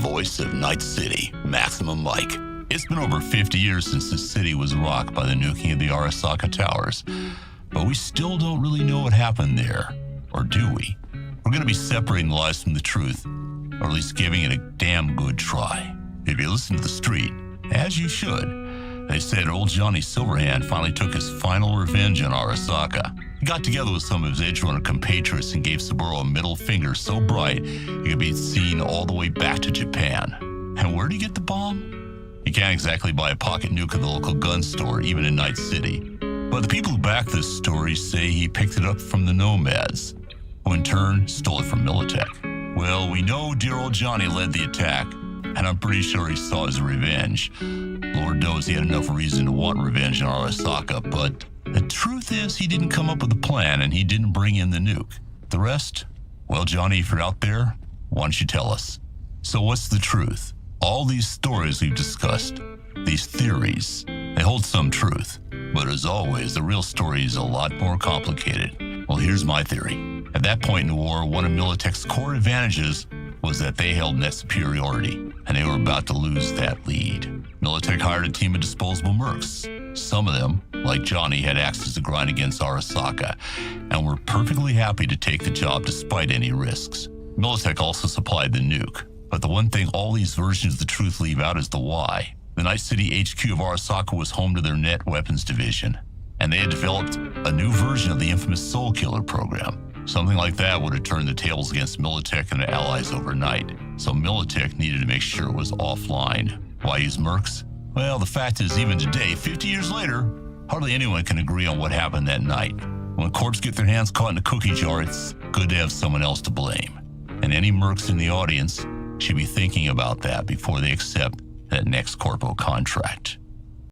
voice of Night City, Maximum Mike. It's been over 50 years since the city was rocked by the nuking of the Arasaka Towers, but we still don't really know what happened there, or do we? We're going to be separating the lies from the truth, or at least giving it a damn good try. If you listen to the street, as you should, they said old Johnny Silverhand finally took his final revenge on Arasaka. He got together with some of his edge-runner compatriots and gave Saburo a middle finger so bright he could be seen all the way back to Japan. And where'd he get the bomb? You can't exactly buy a pocket nuke at the local gun store, even in Night City. But the people who back this story say he picked it up from the Nomads, who in turn stole it from Militech. Well, we know dear old Johnny led the attack, and I'm pretty sure he saw his revenge. Lord knows he had enough reason to want revenge on Arasaka, but the truth is he didn't come up with a plan and he didn't bring in the nuke. The rest? Well, Johnny, if you're out there, why don't you tell us? So what's the truth? All these stories we've discussed, these theories, they hold some truth. But as always, the real story is a lot more complicated. Well, here's my theory. At that point in the war, one of Militech's core advantages was that they held net superiority, and they were about to lose that lead. Militech hired a team of disposable mercs. Some of them, like Johnny, had axes to grind against Arasaka, and were perfectly happy to take the job despite any risks. Militech also supplied the nuke, but the one thing all these versions of the truth leave out is the why. The Night City HQ of Arasaka was home to their net weapons division, and they had developed a new version of the infamous Soul Killer program. Something like that would have turned the tables against Militech and their allies overnight, so Militech needed to make sure it was offline. Why use mercs? Well, the fact is, even today, 50 years later, hardly anyone can agree on what happened that night. When corps get their hands caught in a cookie jar, it's good to have someone else to blame. And any mercs in the audience should be thinking about that before they accept that next corpo contract.